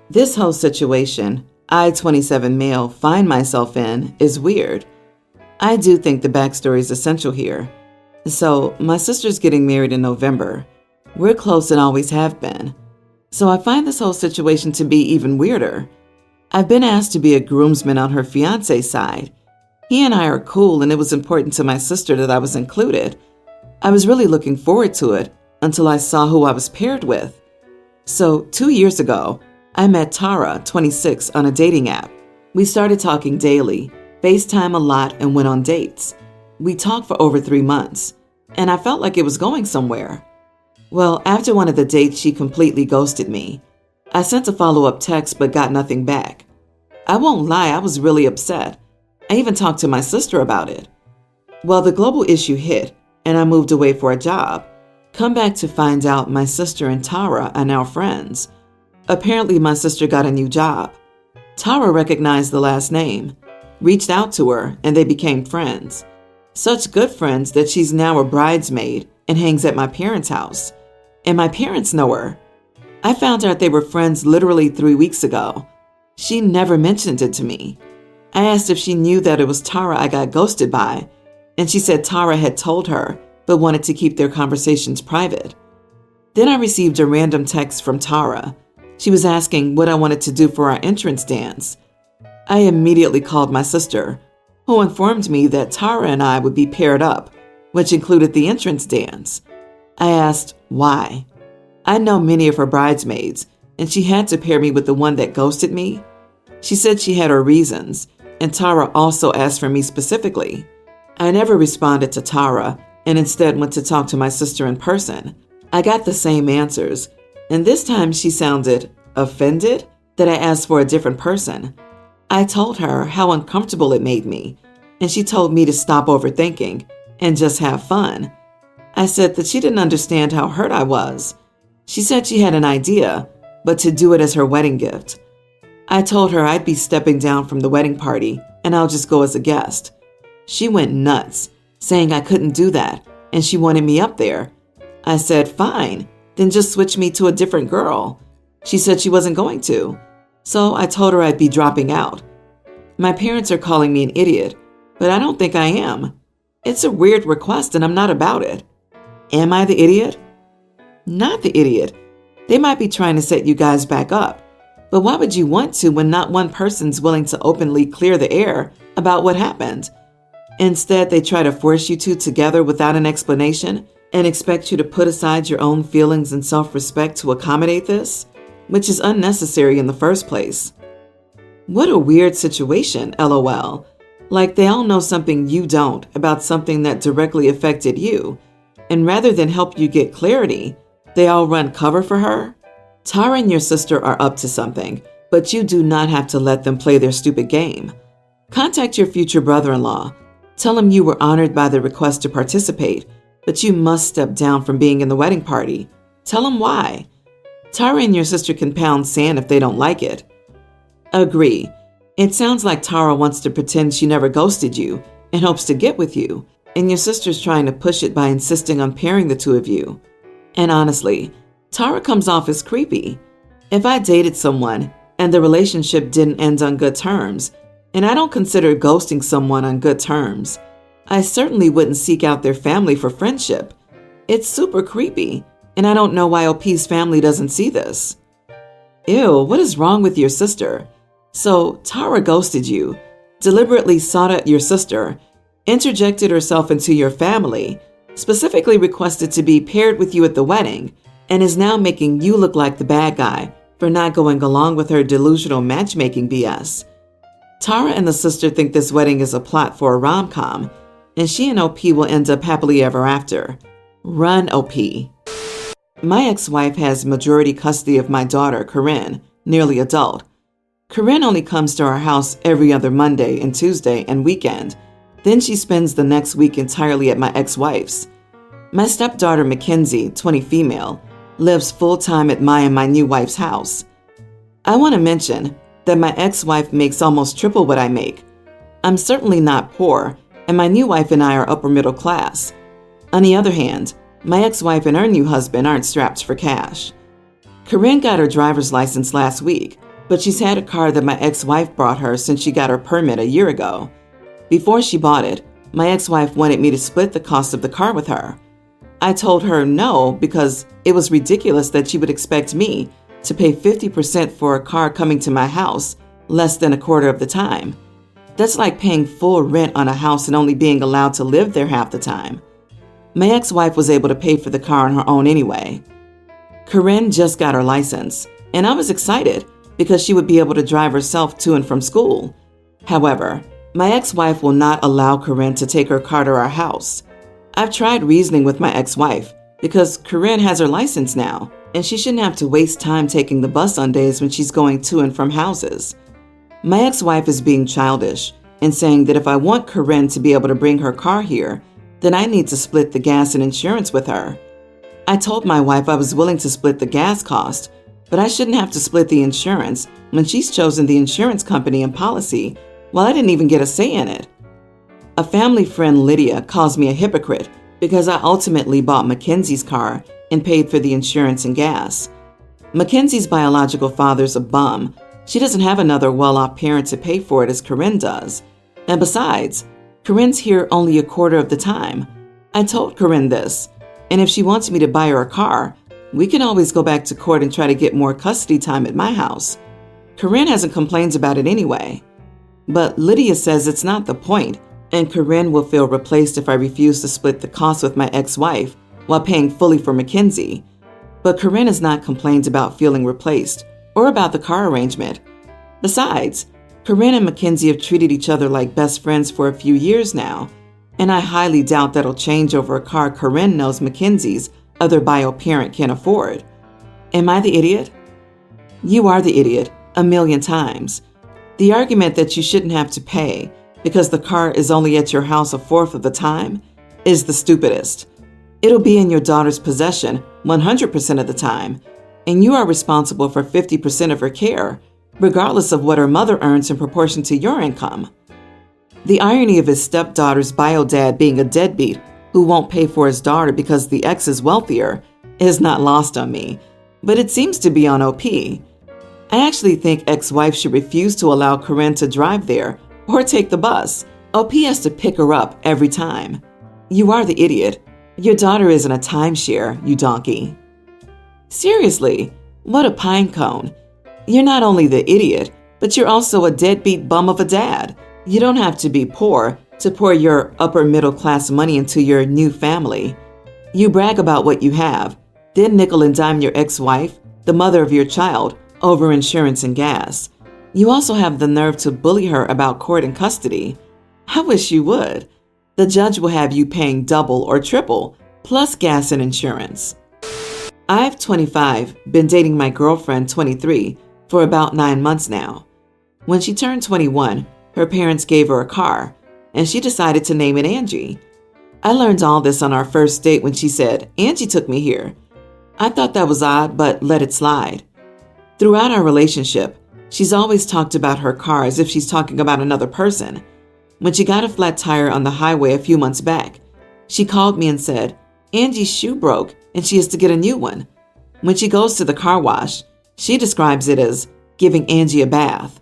This whole situation, I, 27 male, find myself in is weird. I do think the backstory is essential here. So, my sister's getting married in November. We're close and always have been. So I find this whole situation to be even weirder. I've been asked to be a groomsman on her fiancé's side. He and I are cool, and it was important to my sister that I was included. I was really looking forward to it until I saw who I was paired with. So 2 years ago, I met Tara, 26, on a dating app. We started talking daily, FaceTime a lot, and went on dates. We talked for over 3 months, and I felt like it was going somewhere. Well, after one of the dates, she completely ghosted me. I sent a follow-up text but got nothing back. I won't lie, I was really upset. I even talked to my sister about it. Well, the global issue hit, and I moved away for a job. Come back to find out my sister and Tara are now friends. Apparently, my sister got a new job. Tara recognized the last name, reached out to her, and they became friends. Such good friends that she's now a bridesmaid and hangs at my parents' house. And my parents know her. I found out they were friends literally 3 weeks ago. She never mentioned it to me. I asked if she knew that it was Tara I got ghosted by, and she said Tara had told her, but wanted to keep their conversations private. Then I received a random text from Tara. She was asking what I wanted to do for our entrance dance. I immediately called my sister, who informed me that Tara and I would be paired up, which included the entrance dance. I asked why. I know many of her bridesmaids, and she had to pair me with the one that ghosted me. She said she had her reasons, and Tara also asked for me specifically. I never responded to Tara and instead went to talk to my sister in person. I got the same answers, and this time she sounded offended that I asked for a different person. I told her how uncomfortable it made me, and she told me to stop overthinking and just have fun. I said that she didn't understand how hurt I was. She said she had an idea, but to do it as her wedding gift. I told her I'd be stepping down from the wedding party and I'll just go as a guest. She went nuts, saying I couldn't do that, and she wanted me up there. I said, fine, then just switch me to a different girl. She said she wasn't going to, so I told her I'd be dropping out. My parents are calling me an idiot, but I don't think I am. It's a weird request and I'm not about it. Am I the idiot? Not the idiot. They might be trying to set you guys back up, but why would you want to when not one person's willing to openly clear the air about what happened? Instead, they try to force you two together without an explanation and expect you to put aside your own feelings and self-respect to accommodate this, which is unnecessary in the first place. What a weird situation, LOL. Like they all know something you don't about something that directly affected you, and rather than help you get clarity, they all run cover for her? Tara and your sister are up to something, but you do not have to let them play their stupid game. Contact your future brother-in-law. Tell him you were honored by the request to participate, but you must step down from being in the wedding party. Tell him why. Tara and your sister can pound sand if they don't like it. Agree. It sounds like Tara wants to pretend she never ghosted you and hopes to get with you, and your sister's trying to push it by insisting on pairing the two of you. And honestly, Tara comes off as creepy. If I dated someone and the relationship didn't end on good terms, and I don't consider ghosting someone on good terms, I certainly wouldn't seek out their family for friendship. It's super creepy, and I don't know why OP's family doesn't see this. Ew, what is wrong with your sister? So Tara ghosted you, deliberately sought out your sister, interjected herself into your family, specifically requested to be paired with you at the wedding, and is now making you look like the bad guy for not going along with her delusional matchmaking BS. Tara and the sister think this wedding is a plot for a rom-com, and she and OP will end up happily ever after. Run, OP. My ex-wife has majority custody of my daughter, Corinne, nearly adult. Corinne only comes to our house every other Monday and Tuesday and weekend. Then she spends the next week entirely at my ex-wife's. My stepdaughter, Mackenzie, 20 female, lives full-time at my and my new wife's house. I want to mention that my ex-wife makes almost triple what I make. I'm certainly not poor, and my new wife and I are upper middle class. On the other hand, my ex-wife and her new husband aren't strapped for cash. Corinne got her driver's license last week, but she's had a car that my ex-wife brought her since she got her permit a year ago. Before she bought it, my ex-wife wanted me to split the cost of the car with her. I told her no because it was ridiculous that she would expect me to pay 50% for a car coming to my house less than a quarter of the time. That's like paying full rent on a house and only being allowed to live there half the time. My ex-wife was able to pay for the car on her own anyway. Corinne just got her license, and I was excited because she would be able to drive herself to and from school. However, my ex-wife will not allow Corinne to take her car to our house. I've tried reasoning with my ex-wife because Corinne has her license now, and she shouldn't have to waste time taking the bus on days when she's going to and from houses. My ex-wife is being childish and saying that if I want Corinne to be able to bring her car here, then I need to split the gas and insurance with her. I told my wife I was willing to split the gas cost, but I shouldn't have to split the insurance when she's chosen the insurance company and policy while I didn't even get a say in it. A family friend, Lydia, calls me a hypocrite because I ultimately bought Mackenzie's car and paid for the insurance and gas. Mackenzie's biological father's a bum. She doesn't have another well-off parent to pay for it as Corinne does. And besides, Corinne's here only a quarter of the time. I told Corinne this, and if she wants me to buy her a car, we can always go back to court and try to get more custody time at my house. Corinne hasn't complained about it anyway. But Lydia says it's not the point, and Corinne will feel replaced if I refuse to split the cost with my ex-wife while paying fully for Mackenzie. But Corinne has not complained about feeling replaced or about the car arrangement. Besides, Corinne and Mackenzie have treated each other like best friends for a few years now, and I highly doubt that'll change over a car Corinne knows Mackenzie's other bio parent can't afford. Am I the idiot? You are the idiot, a million times. The argument that you shouldn't have to pay because the car is only at your house a fourth of the time is the stupidest. It'll be in your daughter's possession 100% of the time, and you are responsible for 50% of her care, regardless of what her mother earns in proportion to your income. The irony of his stepdaughter's bio dad being a deadbeat who won't pay for his daughter because the ex is wealthier is not lost on me, but it seems to be on OP. I actually think ex-wife should refuse to allow Corinne to drive there or take the bus. OP has to pick her up every time. You are the idiot. Your daughter isn't a timeshare, you donkey. Seriously, what a pine cone. You're not only the idiot, but you're also a deadbeat bum of a dad. You don't have to be poor to pour your upper middle class money into your new family. You brag about what you have, then nickel and dime your ex-wife, the mother of your child, over insurance and gas. You also have the nerve to bully her about court and custody. I wish you would. The judge will have you paying double or triple, plus gas and insurance. I've 25, been dating my girlfriend 23 for about 9 months now. When she turned 21, her parents gave her a car, and she decided to name it Angie. I learned all this on our first date when she said, "Angie took me here." I thought that was odd, but let it slide. Throughout our relationship, she's always talked about her car as if she's talking about another person. When she got a flat tire on the highway a few months back, she called me and said, "Angie's shoe broke and she has to get a new one." When she goes to the car wash, she describes it as giving Angie a bath.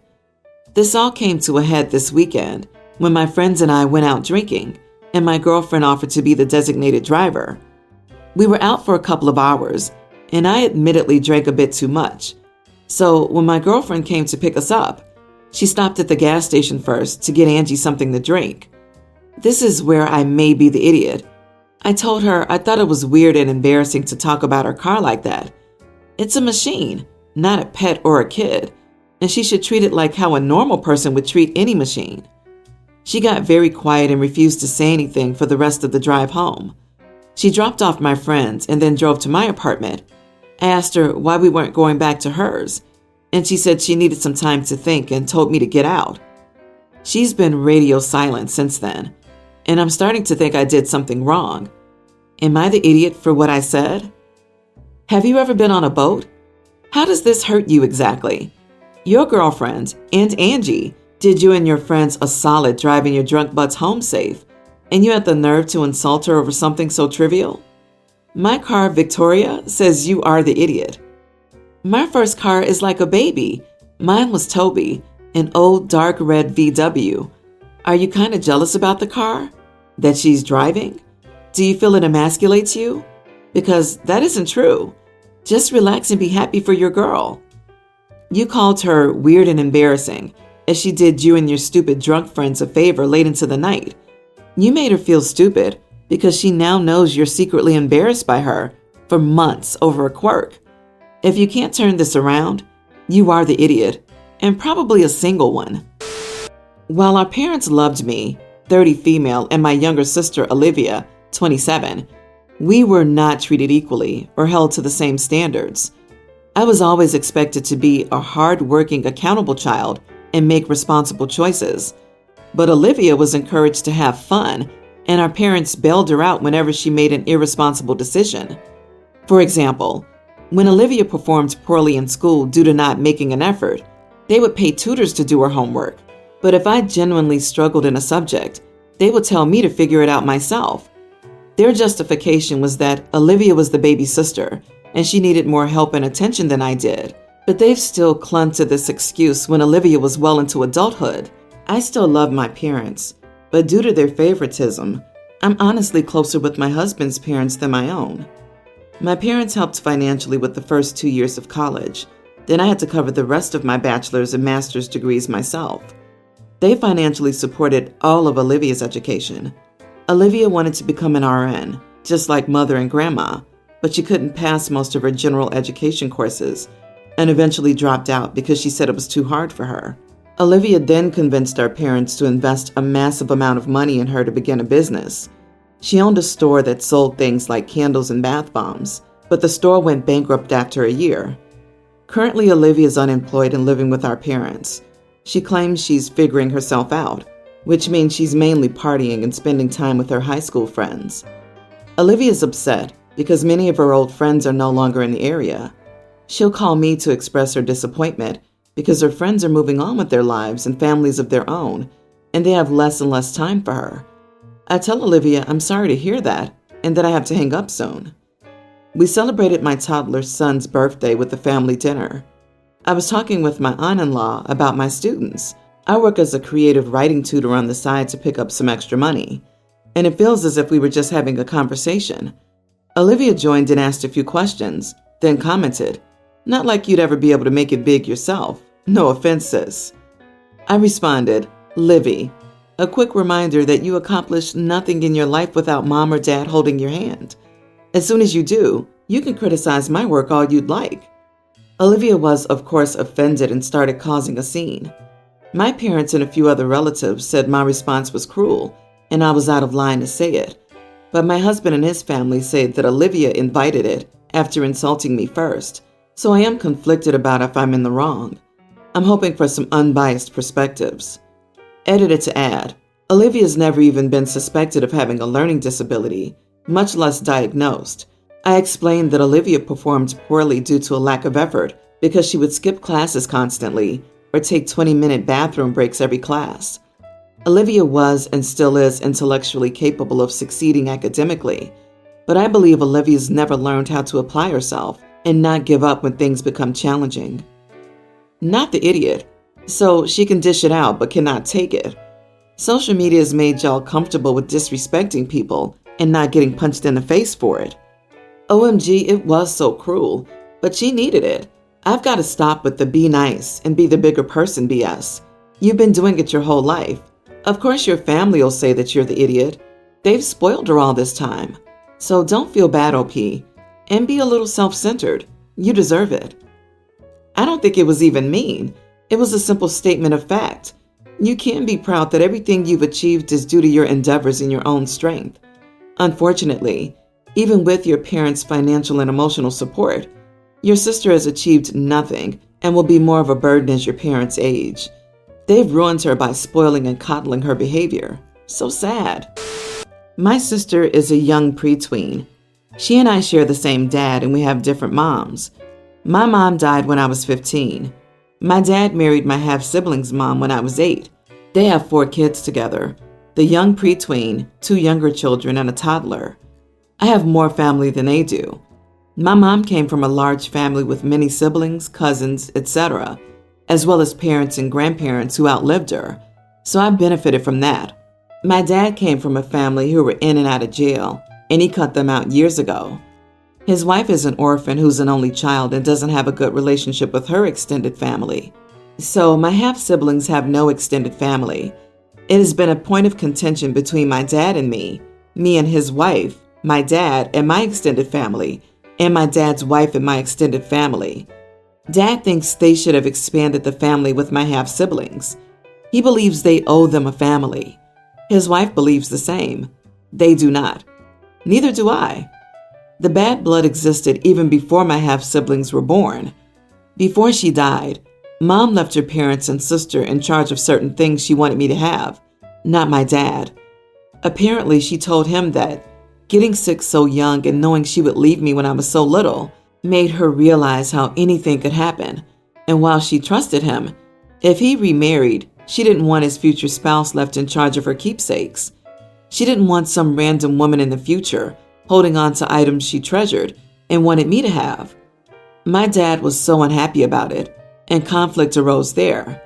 This all came to a head this weekend when my friends and I went out drinking, and my girlfriend offered to be the designated driver. We were out for a couple of hours, and I admittedly drank a bit too much. So when my girlfriend came to pick us up, she stopped at the gas station first to get Angie something to drink. This is where I may be the idiot. I told her I thought it was weird and embarrassing to talk about her car like that. It's a machine, not a pet or a kid, and she should treat it like how a normal person would treat any machine. She got very quiet and refused to say anything for the rest of the drive home. She dropped off my friends and then drove to my apartment. I asked her why we weren't going back to hers, and she said she needed some time to think and told me to get out. She's been radio silent since then, and I'm starting to think I did something wrong. Am I the idiot for what I said? Have you ever been on a boat? How does this hurt you exactly? Your girlfriend and Angie did you and your friends a solid driving your drunk butts home safe, and you had the nerve to insult her over something so trivial? My car, Victoria, says you are the idiot. My first car is like a baby. Mine was Toby, an old dark red VW. Are you kind of jealous about the car? That she's driving? Do you feel it emasculates you? Because that isn't true. Just relax and be happy for your girl. You called her weird and embarrassing, as she did you and your stupid drunk friends a favor late into the night. You made her feel stupid because she now knows you're secretly embarrassed by her for months over a quirk. If you can't turn this around, you are the idiot, and probably a single one. While our parents loved me, 30 female, and my younger sister Olivia, 27, we were not treated equally or held to the same standards. I was always expected to be a hard-working, accountable child and make responsible choices. But Olivia was encouraged to have fun, and our parents bailed her out whenever she made an irresponsible decision. For example, when Olivia performed poorly in school due to not making an effort, they would pay tutors to do her homework. But if I genuinely struggled in a subject, they would tell me to figure it out myself. Their justification was that Olivia was the baby sister, and she needed more help and attention than I did. But they've still clung to this excuse when Olivia was well into adulthood. I still love my parents, but due to their favoritism, I'm honestly closer with my husband's parents than my own. My parents helped financially with the first 2 years of college. Then I had to cover the rest of my bachelor's and master's degrees myself. They financially supported all of Olivia's education. Olivia wanted to become an RN, just like mother and grandma, but she couldn't pass most of her general education courses and eventually dropped out because she said it was too hard for her. Olivia then convinced our parents to invest a massive amount of money in her to begin a business. She owned a store that sold things like candles and bath bombs, but the store went bankrupt after a year. Currently, Olivia is unemployed and living with our parents. She claims she's figuring herself out, which means she's mainly partying and spending time with her high school friends. Olivia is upset because many of her old friends are no longer in the area. She'll call me to express her disappointment because her friends are moving on with their lives and families of their own, and they have less and less time for her. I tell Olivia I'm sorry to hear that and that I have to hang up soon. We celebrated my toddler son's birthday with a family dinner. I was talking with my aunt-in-law about my students. I work as a creative writing tutor on the side to pick up some extra money, and it feels as if we were just having a conversation. Olivia joined and asked a few questions, then commented, "Not like you'd ever be able to make it big yourself. No offense, sis." I responded, "Livy, a quick reminder that you accomplish nothing in your life without mom or dad holding your hand. As soon as you do, you can criticize my work all you'd like." Olivia was, of course, offended and started causing a scene. My parents and a few other relatives said my response was cruel and I was out of line to say it. But my husband and his family said that Olivia invited it after insulting me first, so I am conflicted about if I'm in the wrong. I'm hoping for some unbiased perspectives. Edited to add, Olivia's never even been suspected of having a learning disability, much less diagnosed. I explained that Olivia performed poorly due to a lack of effort because she would skip classes constantly or take 20-minute bathroom breaks every class. Olivia was and still is intellectually capable of succeeding academically, but I believe Olivia's never learned how to apply herself and not give up when things become challenging. Not the idiot, so she can dish it out but cannot take it. Social media has made y'all comfortable with disrespecting people and not getting punched in the face for it. OMG, it was so cruel, but she needed it. I've got to stop with the be nice and be the bigger person BS. You've been doing it your whole life. Of course your family will say that you're the idiot. They've spoiled her all this time. So don't feel bad, OP, and be a little self-centered. You deserve it. I don't think it was even mean. It was a simple statement of fact. You can be proud that everything you've achieved is due to your endeavors and your own strength. Unfortunately, even with your parents' financial and emotional support, your sister has achieved nothing and will be more of a burden as your parents age. They've ruined her by spoiling and coddling her behavior. So sad. My sister is a young preteen. She and I share the same dad and we have different moms. My mom died when I was 15. My dad married my half-sibling's mom when I was 8. They have 4 kids together. The young preteen, 2 younger children, and a toddler. I have more family than they do. My mom came from a large family with many siblings, cousins, etc. as well as parents and grandparents who outlived her, so I benefited from that. My dad came from a family who were in and out of jail, and he cut them out years ago. His wife is an orphan who's an only child and doesn't have a good relationship with her extended family. So my half-siblings have no extended family. It has been a point of contention between my dad and me and his wife, my dad and my extended family, and my dad's wife and my extended family. Dad thinks they should have expanded the family with my half-siblings. He believes they owe them a family. His wife believes the same. They do not. Neither do I. The bad blood existed even before my half-siblings were born. Before she died, Mom left her parents and sister in charge of certain things she wanted me to have, not my dad. Apparently, she told him that getting sick so young and knowing she would leave me when I was so little made her realize how anything could happen. And while she trusted him, if he remarried, she didn't want his future spouse left in charge of her keepsakes. She didn't want some random woman in the future holding on to items she treasured and wanted me to have. My dad was so unhappy about it, and conflict arose there.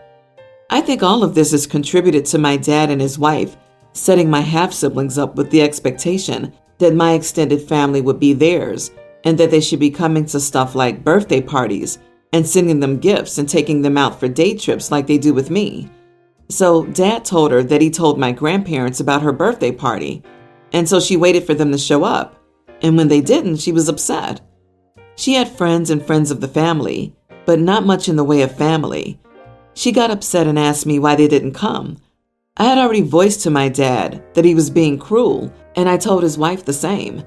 I think all of this has contributed to my dad and his wife setting my half-siblings up with the expectation that my extended family would be theirs and that they should be coming to stuff like birthday parties and sending them gifts and taking them out for day trips like they do with me. So Dad told her that he told my grandparents about her birthday party, and so she waited for them to show up. And when they didn't, she was upset. She had friends and friends of the family, but not much in the way of family. She got upset and asked me why they didn't come. I had already voiced to my dad that he was being cruel, and I told his wife the same.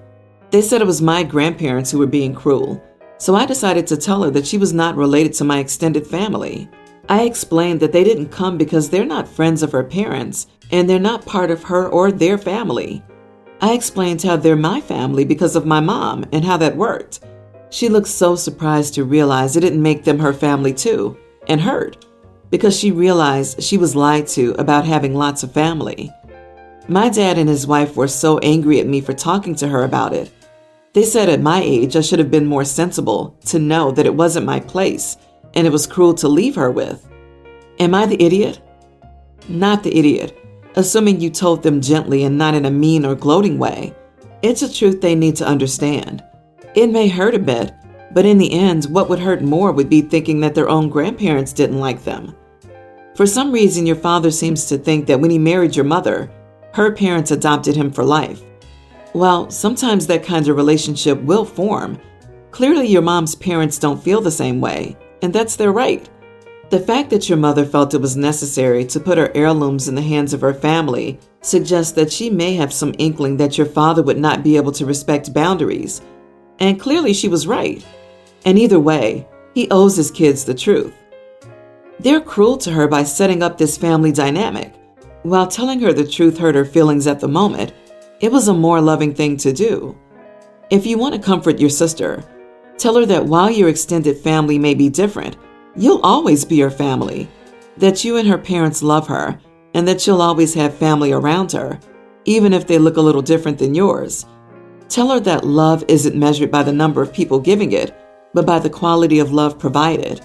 They said it was my grandparents who were being cruel, so I decided to tell her that she was not related to my extended family. I explained that they didn't come because they're not friends of her parents, and they're not part of her or their family. I explained how they're my family because of my mom and how that worked. She looked so surprised to realize it didn't make them her family too, and hurt, because she realized she was lied to about having lots of family. My dad and his wife were so angry at me for talking to her about it. They said at my age I should have been more sensible to know that it wasn't my place and it was cruel to leave her with. Am I the idiot? Not the idiot, assuming you told them gently and not in a mean or gloating way. It's a truth they need to understand. It may hurt a bit, but in the end, what would hurt more would be thinking that their own grandparents didn't like them. For some reason, your father seems to think that when he married your mother, her parents adopted him for life. Well, sometimes that kind of relationship will form. Clearly, your mom's parents don't feel the same way, and that's their right. The fact that your mother felt it was necessary to put her heirlooms in the hands of her family suggests that she may have some inkling that your father would not be able to respect boundaries. And clearly she was right. And either way, he owes his kids the truth. They're cruel to her by setting up this family dynamic. While telling her the truth hurt her feelings at the moment, it was a more loving thing to do. If you want to comfort your sister, tell her that while your extended family may be different, you'll always be her family, that you and her parents love her, and that you'll always have family around her, even if they look a little different than yours. Tell her that love isn't measured by the number of people giving it, but by the quality of love provided.